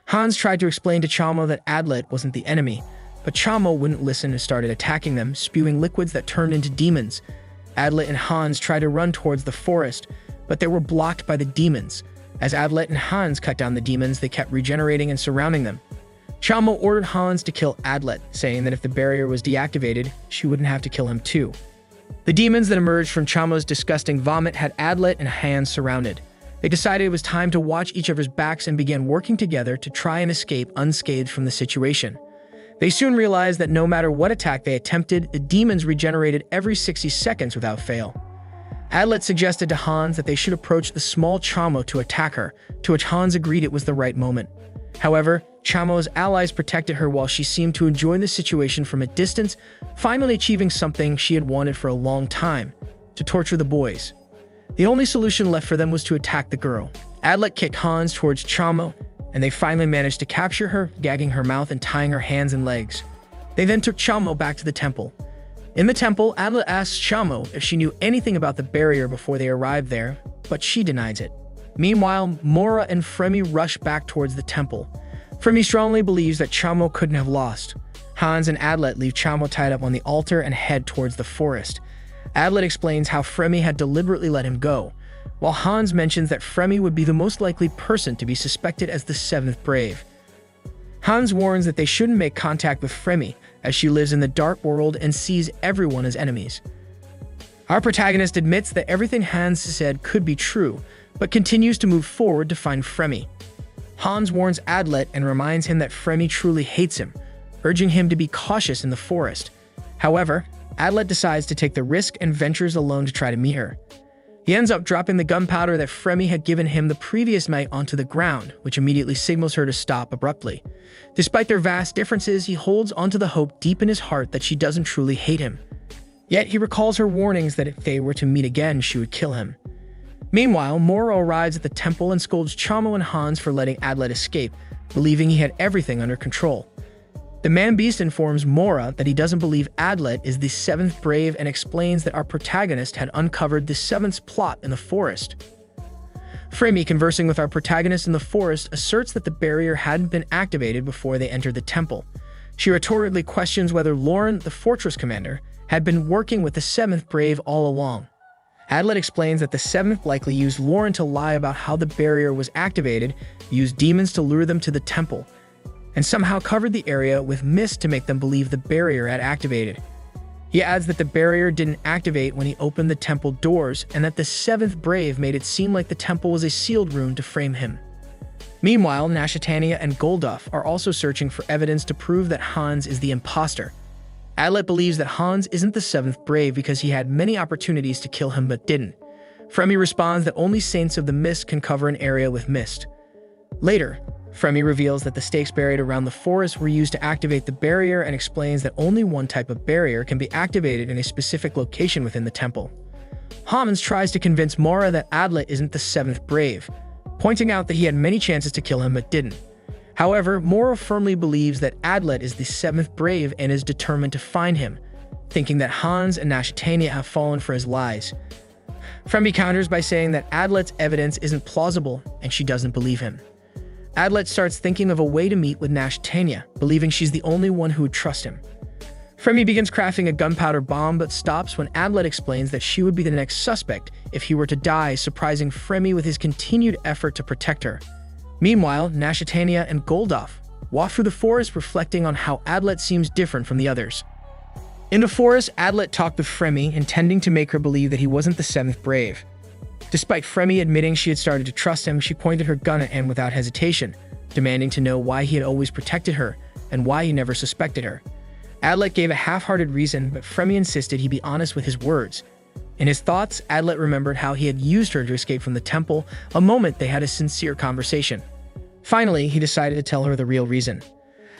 Hans tried to explain to Chamo that Adlet wasn't the enemy, but Chamo wouldn't listen and started attacking them, spewing liquids that turned into demons. Adlet and Hans tried to run towards the forest, but they were blocked by the demons. As Adlet and Hans cut down the demons, they kept regenerating and surrounding them. Chamo ordered Hans to kill Adlet, saying that if the barrier was deactivated, she wouldn't have to kill him too. The demons that emerged from Chamo's disgusting vomit had Adlet and Hans surrounded. They decided it was time to watch each other's backs and began working together to try and escape unscathed from the situation. They soon realized that no matter what attack they attempted, the demons regenerated every 60 seconds without fail. Adlet suggested to Hans that they should approach the small Chamo to attack her, to which Hans agreed it was the right moment. However, Chamo's allies protected her while she seemed to enjoy the situation from a distance, finally achieving something she had wanted for a long time: to torture the boys. The only solution left for them was to attack the girl. Adlet kicked Hans towards Chamo, and they finally managed to capture her, gagging her mouth and tying her hands and legs. They then took Chamo back to the temple. In the temple, Adlet asked Chamo if she knew anything about the barrier before they arrived there, but she denies it. Meanwhile, Mora and Fremi rush back towards the temple. Fremi strongly believes that Chamo couldn't have lost. Hans and Adlet leave Chamo tied up on the altar and head towards the forest. Adlet explains how Fremi had deliberately let him go, while Hans mentions that Fremi would be the most likely person to be suspected as the seventh brave. Hans warns that they shouldn't make contact with Fremi, as she lives in the dark world and sees everyone as enemies. Our protagonist admits that everything Hans said could be true, but continues to move forward to find Fremi. Hans warns Adlet and reminds him that Fremi truly hates him, urging him to be cautious in the forest. However, Adlet decides to take the risk and ventures alone to try to meet her. He ends up dropping the gunpowder that Fremi had given him the previous night onto the ground, which immediately signals her to stop abruptly. Despite their vast differences, he holds onto the hope deep in his heart that she doesn't truly hate him. Yet he recalls her warnings that if they were to meet again, she would kill him. Meanwhile, Mora arrives at the temple and scolds Chamo and Hans for letting Adlet escape, believing he had everything under control. The man-beast informs Mora that he doesn't believe Adlet is the seventh brave and explains that our protagonist had uncovered the seventh plot in the forest. Fremi, conversing with our protagonist in the forest, asserts that the barrier hadn't been activated before they entered the temple. She rhetorically questions whether Lauren, the fortress commander, had been working with the seventh brave all along. Adlet explains that the seventh likely used Lauren to lie about how the barrier was activated, used demons to lure them to the temple, and somehow covered the area with mist to make them believe the barrier had activated. He adds that the barrier didn't activate when he opened the temple doors, and that the seventh brave made it seem like the temple was a sealed room to frame him. Meanwhile, Nashatania and Goldoff are also searching for evidence to prove that Hans is the imposter. Adlet believes that Hans isn't the seventh brave because he had many opportunities to kill him but didn't. Fremi responds that only Saints of the Mist can cover an area with mist. Later, Fremi reveals that the stakes buried around the forest were used to activate the barrier and explains that only one type of barrier can be activated in a specific location within the temple. Hans tries to convince Mora that Adlet isn't the seventh brave, pointing out that he had many chances to kill him but didn't. However, Mora firmly believes that Adlet is the seventh brave and is determined to find him. thinking that Hans and Nashitania have fallen for his lies. Fremy counters by saying that Adlet's evidence isn't plausible and she doesn't believe him. Adlet starts thinking of a way to meet with Nashitania, believing she's the only one who would trust him. Fremy begins crafting a gunpowder bomb but stops when Adlet explains that she would be the next suspect if he were to die, surprising Fremy with his continued effort to protect her. Meanwhile, Nashitania and Goldolf walk through the forest, reflecting on how Adlet seems different from the others. In the forest, Adlet talked with Fremy, intending to make her believe that he wasn't the seventh brave. Despite Fremy admitting she had started to trust him, she pointed her gun at him without hesitation, demanding to know why he had always protected her and why he never suspected her. Adlet gave a half-hearted reason, but Fremy insisted he be honest with his words. In his thoughts, Adlet remembered how he had used her to escape from the temple, a moment they had a sincere conversation. Finally, he decided to tell her the real reason.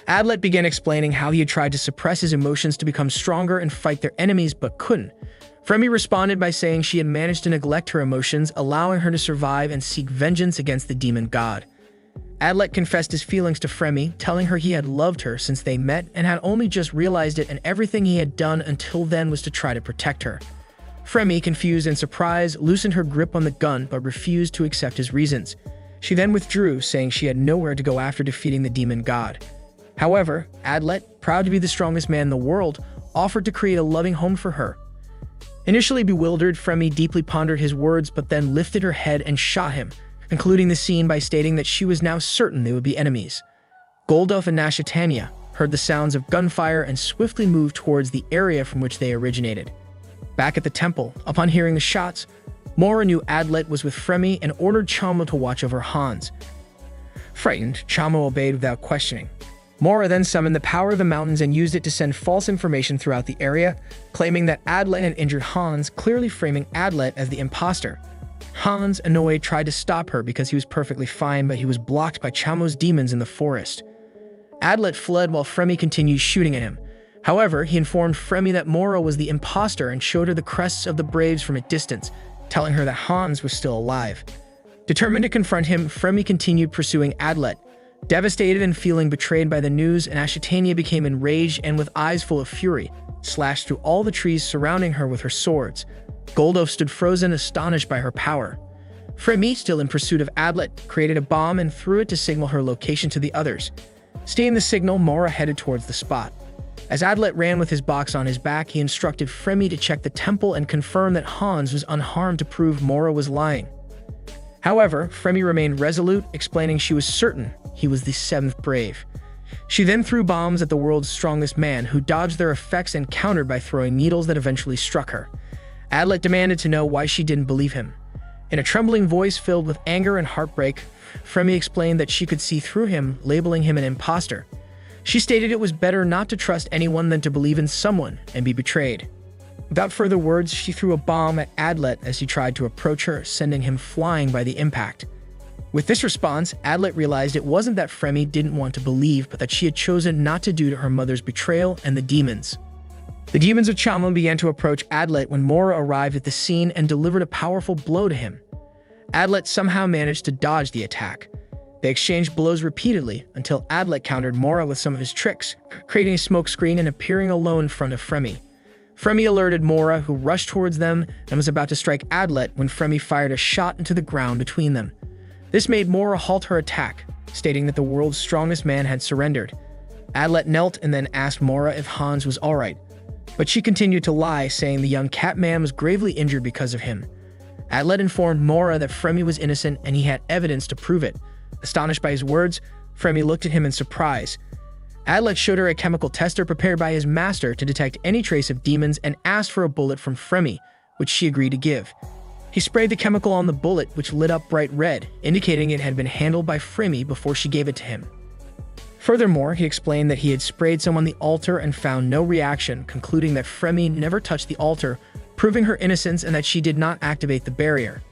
Adlet began explaining how he had tried to suppress his emotions to become stronger and fight their enemies but couldn't. Fremy responded by saying she had managed to neglect her emotions, allowing her to survive and seek vengeance against the demon god. Adlet confessed his feelings to Fremy, telling her he had loved her since they met and had only just realized it, and everything he had done until then was to try to protect her. Fremy, confused and surprised, loosened her grip on the gun but refused to accept his reasons. She then withdrew, saying she had nowhere to go after defeating the demon god. However, Adlet, proud to be the strongest man in the world, offered to create a loving home for her. Initially bewildered, Fremy deeply pondered his words but then lifted her head and shot him, concluding the scene by stating that she was now certain they would be enemies. Goldolf and Nashitania heard the sounds of gunfire and swiftly moved towards the area from which they originated. Back at the temple, upon hearing the shots, Mora knew Adlet was with Fremy and ordered Chamo to watch over Hans. Frightened, Chamo obeyed without questioning. Mora then summoned the power of the mountains and used it to send false information throughout the area, claiming that Adlet had injured Hans, clearly framing Adlet as the imposter. Hans, annoyed, tried to stop her because he was perfectly fine, but he was blocked by Chamo's demons in the forest. Adlet fled while Fremy continued shooting at him. However, he informed Fremy that Mora was the imposter and showed her the crests of the Braves from a distance, telling her that Hans was still alive. Determined to confront him, Fremy continued pursuing Adlet. Devastated and feeling betrayed by the news, Nashitania became enraged and, with eyes full of fury, slashed through all the trees surrounding her with her swords. Goldolf stood frozen, astonished by her power. Fremy, still in pursuit of Adlet, created a bomb and threw it to signal her location to the others. Seeing the signal, Mora headed towards the spot. As Adlet ran with his box on his back, he instructed Fremy to check the temple and confirm that Hans was unharmed to prove Mora was lying. However, Fremy remained resolute, explaining she was certain he was the seventh brave. She then threw bombs at the world's strongest man, who dodged their effects and countered by throwing needles that eventually struck her. Adlet demanded to know why she didn't believe him. In a trembling voice filled with anger and heartbreak, Fremy explained that she could see through him, labeling him an imposter. She stated it was better not to trust anyone than to believe in someone and be betrayed. Without further words, she threw a bomb at Adlet as he tried to approach her, sending him flying by the impact. With this response, Adlet realized it wasn't that Fremy didn't want to believe, but that she had chosen not to due to her mother's betrayal and the demons. The demons of Chamo began to approach Adlet when Mora arrived at the scene and delivered a powerful blow to him. Adlet somehow managed to dodge the attack. They exchanged blows repeatedly until Adlet countered Mora with some of his tricks, creating a smoke screen and appearing alone in front of Fremy. Fremy alerted Mora, who rushed towards them and was about to strike Adlet when Fremy fired a shot into the ground between them. This made Mora halt her attack, stating that the world's strongest man had surrendered. Adlet knelt and then asked Mora if Hans was alright, but she continued to lie, saying the young cat man was gravely injured because of him. Adlet informed Mora that Fremy was innocent and he had evidence to prove it. Astonished by his words, Fremy looked at him in surprise. Adlet showed her a chemical tester prepared by his master to detect any trace of demons and asked for a bullet from Fremy, which she agreed to give. He sprayed the chemical on the bullet, which lit up bright red, indicating it had been handled by Fremy before she gave it to him. Furthermore, he explained that he had sprayed some on the altar and found no reaction, concluding that Fremy never touched the altar, proving her innocence and that she did not activate the barrier.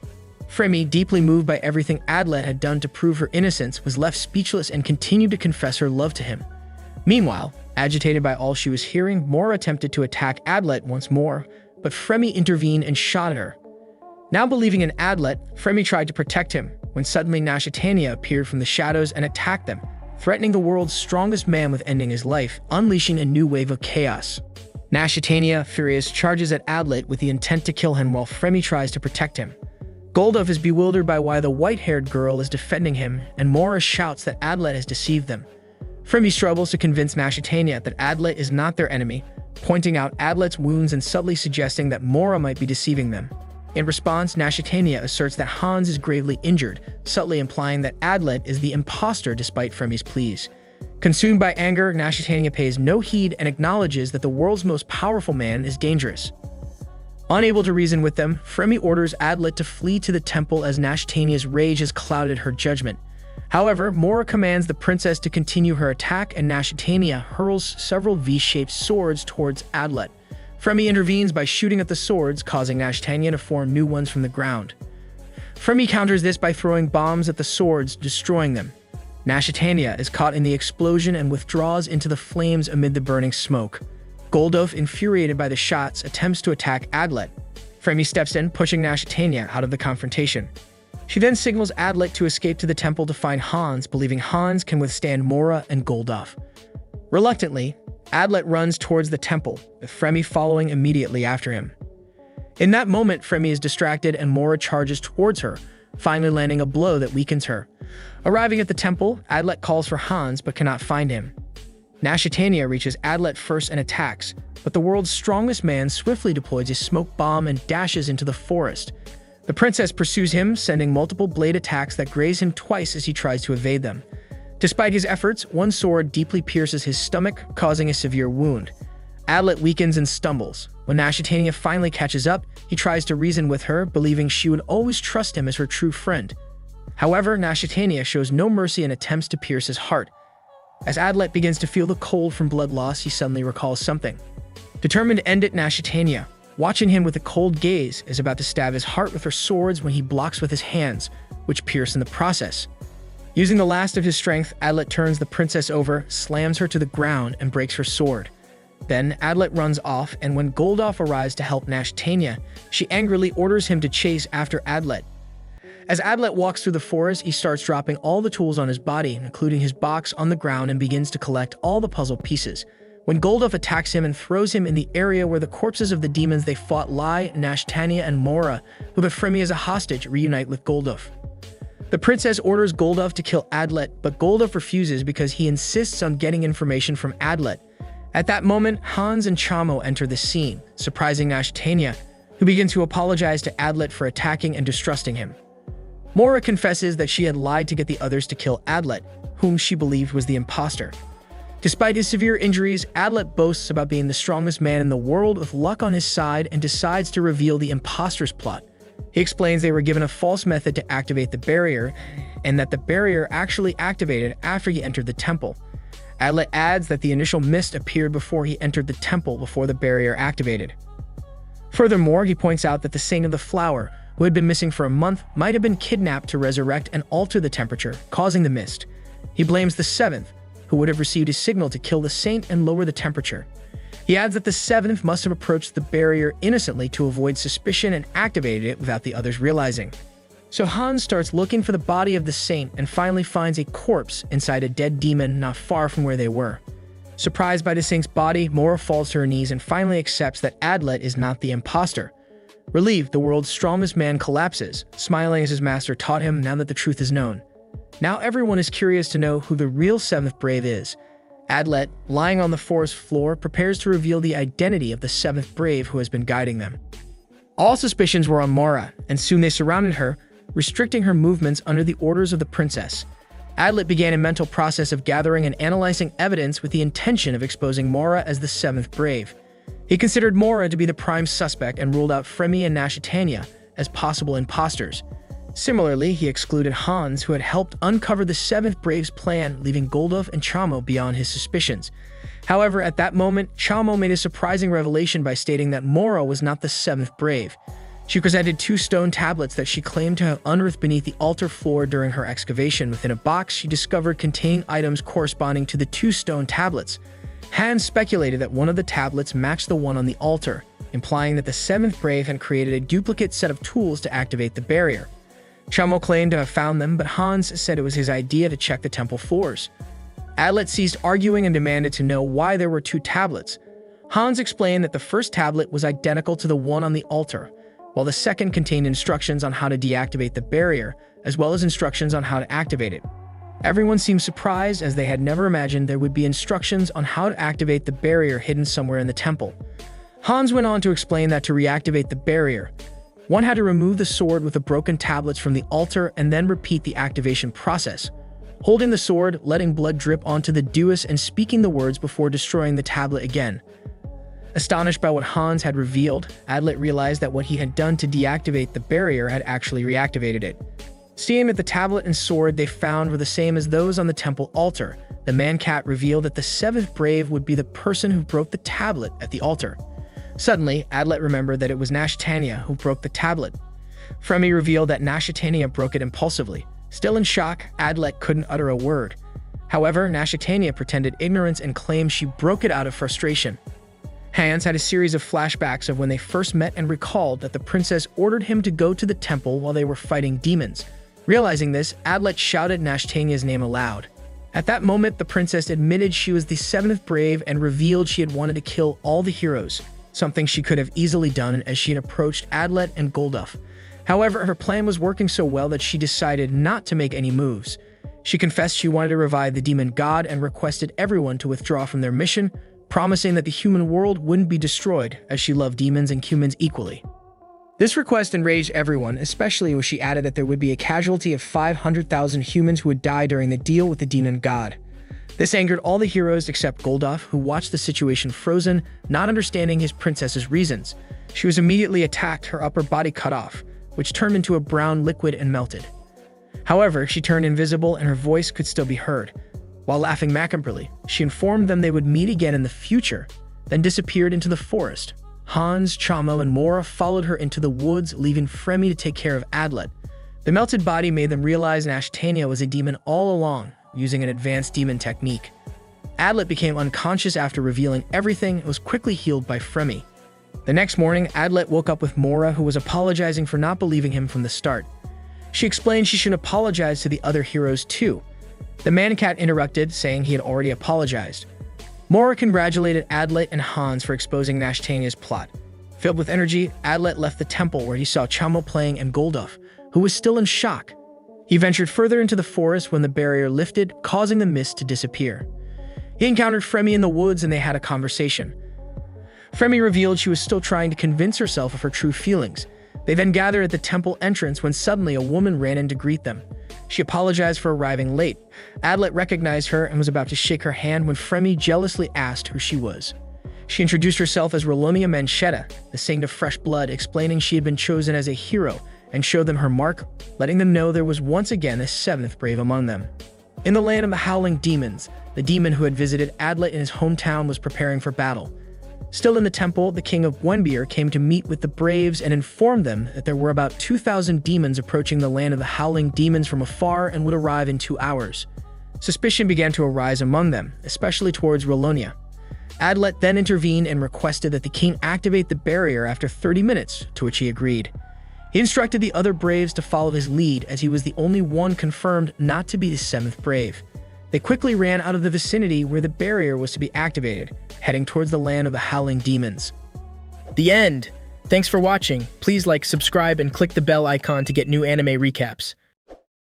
Fremy, deeply moved by everything Adlet had done to prove her innocence, was left speechless and continued to confess her love to him. Meanwhile, agitated by all she was hearing, Mora attempted to attack Adlet once more, but Fremy intervened and shot at her. Now believing in Adlet, Fremy tried to protect him, when suddenly Nashitania appeared from the shadows and attacked them, threatening the world's strongest man with ending his life, unleashing a new wave of chaos. Nashitania, furious, charges at Adlet with the intent to kill him while Fremi tries to protect him. Goldov is bewildered by why the white-haired girl is defending him, and Mora shouts that Adlet has deceived them. Fremi struggles to convince Nashitania that Adlet is not their enemy, pointing out Adlet's wounds and subtly suggesting that Mora might be deceiving them. In response, Nashitania asserts that Hans is gravely injured, subtly implying that Adlet is the imposter despite Fremi's pleas. Consumed by anger, Nashitania pays no heed and acknowledges that the world's most powerful man is dangerous. Unable to reason with them, Fremi orders Adlet to flee to the temple as Nashitania's rage has clouded her judgment. However, Mora commands the princess to continue her attack, and Nashitania hurls several V-shaped swords towards Adlet. Fremi intervenes by shooting at the swords, causing Nashitania to form new ones from the ground. Fremi counters this by throwing bombs at the swords, destroying them. Nashitania is caught in the explosion and withdraws into the flames amid the burning smoke. Goldov, infuriated by the shots, attempts to attack Adlet. Fremi steps in, pushing Nashitania out of the confrontation. She then signals Adlet to escape to the temple to find Hans, believing Hans can withstand Mora and Goldov. Reluctantly, Adlet runs towards the temple, with Fremi following immediately after him. In that moment, Fremi is distracted and Mora charges towards her, finally landing a blow that weakens her. Arriving at the temple, Adlet calls for Hans but cannot find him. Nashitania reaches Adlet first and attacks, but the world's strongest man swiftly deploys a smoke bomb and dashes into the forest. The princess pursues him, sending multiple blade attacks that graze him twice as he tries to evade them. Despite his efforts, one sword deeply pierces his stomach, causing a severe wound. Adlet weakens and stumbles. When Nashitania finally catches up, he tries to reason with her, believing she would always trust him as her true friend. However, Nashitania shows no mercy and attempts to pierce his heart. As Adlet begins to feel the cold from blood loss, he suddenly recalls something. Determined to end it, Nashitania, watching him with a cold gaze, is about to stab his heart with her swords when he blocks with his hands, which pierce in the process. Using the last of his strength, Adlet turns the princess over, slams her to the ground, and breaks her sword. Then, Adlet runs off, and when Goldov arrives to help Nashitania, she angrily orders him to chase after Adlet. As Adlet walks through the forest, he starts dropping all the tools on his body, including his box, on the ground and begins to collect all the puzzle pieces. When Goldov attacks him and throws him in the area where the corpses of the demons they fought lie, Nashitania and Mora, who have Fremi as a hostage, reunite with Goldov. The princess orders Goldov to kill Adlet, but Goldov refuses because he insists on getting information from Adlet. At that moment, Hans and Chamo enter the scene, surprising Nashitania, who begins to apologize to Adlet for attacking and distrusting him. Mora confesses that she had lied to get the others to kill Adlet, whom she believed was the imposter. Despite his severe injuries, Adlet boasts about being the strongest man in the world with luck on his side and decides to reveal the imposter's plot. He explains they were given a false method to activate the barrier, and that the barrier actually activated after he entered the temple. Adlet adds that the initial mist appeared before he entered the temple before the barrier activated. Furthermore, he points out that the Saint of the Flower, who had been missing for a month, might have been kidnapped to resurrect and alter the temperature, causing the mist. He blames the Seventh, who would have received a signal to kill the Saint and lower the temperature. He adds that the Seventh must have approached the barrier innocently to avoid suspicion and activated it without the others realizing. So Hans starts looking for the body of the Saint and finally finds a corpse inside a dead demon not far from where they were. Surprised by the Saint's body, Mora falls to her knees and finally accepts that Adlet is not the imposter. Relieved, the world's strongest man collapses, smiling as his master taught him now that the truth is known. Now everyone is curious to know who the real Seventh Brave is. Adlet, lying on the forest floor, prepares to reveal the identity of the Seventh Brave who has been guiding them. All suspicions were on Mora, and soon they surrounded her, restricting her movements under the orders of the princess. Adlet began a mental process of gathering and analyzing evidence with the intention of exposing Mora as the Seventh Brave. He considered Mora to be the prime suspect and ruled out Fremi and Nashitania as possible imposters. Similarly, he excluded Hans, who had helped uncover the Seventh Brave's plan, leaving Goldov and Chamo beyond his suspicions. However, at that moment, Chamo made a surprising revelation by stating that Mora was not the Seventh Brave. She presented 2 stone tablets that she claimed to have unearthed beneath the altar floor during her excavation. Within a box, she discovered containing items corresponding to the 2 stone tablets. Hans speculated that one of the tablets matched the one on the altar, implying that the Seventh Brave had created a duplicate set of tools to activate the barrier. Chamo claimed to have found them, but Hans said it was his idea to check the temple floors. Adlet ceased arguing and demanded to know why there were 2 tablets. Hans explained that the first tablet was identical to the one on the altar, while the second contained instructions on how to deactivate the barrier, as well as instructions on how to activate it. Everyone seemed surprised, as they had never imagined there would be instructions on how to activate the barrier hidden somewhere in the temple. Hans went on to explain that to reactivate the barrier, one had to remove the sword with the broken tablets from the altar and then repeat the activation process, holding the sword, letting blood drip onto the dewis, and speaking the words before destroying the tablet again. Astonished by what Hans had revealed, Adlet realized that what he had done to deactivate the barrier had actually reactivated it. Seeing that the tablet and sword they found were the same as those on the temple altar, the man-cat revealed that the seventh brave would be the person who broke the tablet at the altar. Suddenly, Adlet remembered that it was Nashtania who broke the tablet. Fremi revealed that Nashtania broke it impulsively. Still in shock, Adlet couldn't utter a word. However, Nashtania pretended ignorance and claimed she broke it out of frustration. Hans had a series of flashbacks of when they first met and recalled that the princess ordered him to go to the temple while they were fighting demons. Realizing this, Adlet shouted Nashtania's name aloud. At that moment, the princess admitted she was the seventh brave and revealed she had wanted to kill all the heroes, something she could have easily done as she had approached Adlet and Golduff. However, her plan was working so well that she decided not to make any moves. She confessed she wanted to revive the demon god and requested everyone to withdraw from their mission, promising that the human world wouldn't be destroyed, as she loved demons and humans equally. This request enraged everyone, especially when she added that there would be a casualty of 500,000 humans who would die during the deal with the demon god. This angered all the heroes except Golduff, who watched the situation frozen, not understanding his princess's reasons. She was immediately attacked, her upper body cut off, which turned into a brown liquid and melted. However, she turned invisible and her voice could still be heard. While laughing macabrely, she informed them they would meet again in the future, then disappeared into the forest. Hans, Chamo, and Mora followed her into the woods, leaving Fremi to take care of Adlet. The melted body made them realize Nashtania was a demon all along, using an advanced demon technique. Adlet became unconscious after revealing everything and was quickly healed by Fremi. The next morning, Adlet woke up with Mora, who was apologizing for not believing him from the start. She explained she should apologize to the other heroes too. The man-cat interrupted, saying he had already apologized. Mora congratulated Adlet and Hans for exposing Nashtania's plot. Filled with energy, Adlet left the temple where he saw Chamo playing and Golduff, who was still in shock. He ventured further into the forest when the barrier lifted, causing the mist to disappear. He encountered Fremi in the woods and they had a conversation. Fremi revealed she was still trying to convince herself of her true feelings. They then gathered at the temple entrance when suddenly a woman ran in to greet them. She apologized for arriving late. Adlet recognized her and was about to shake her hand when Fremi jealously asked who she was. She introduced herself as Rolomia Manchetta, the saint of fresh blood, explaining she had been chosen as a hero, and showed them her mark, letting them know there was once again a seventh brave among them. In the land of the howling demons, the demon who had visited Adlet in his hometown was preparing for battle. Still in the temple, the king of Gwenbeer came to meet with the braves and informed them that there were about 2,000 demons approaching the land of the howling demons from afar and would arrive in 2 hours. Suspicion began to arise among them, especially towards Rolonia. Adlet then intervened and requested that the king activate the barrier after 30 minutes, to which he agreed. He instructed the other braves to follow his lead, as he was the only one confirmed not to be the seventh brave. They quickly ran out of the vicinity where the barrier was to be activated, heading towards the land of the howling demons. The end! Thanks for watching. Please like, subscribe, and click the bell icon to get new anime recaps.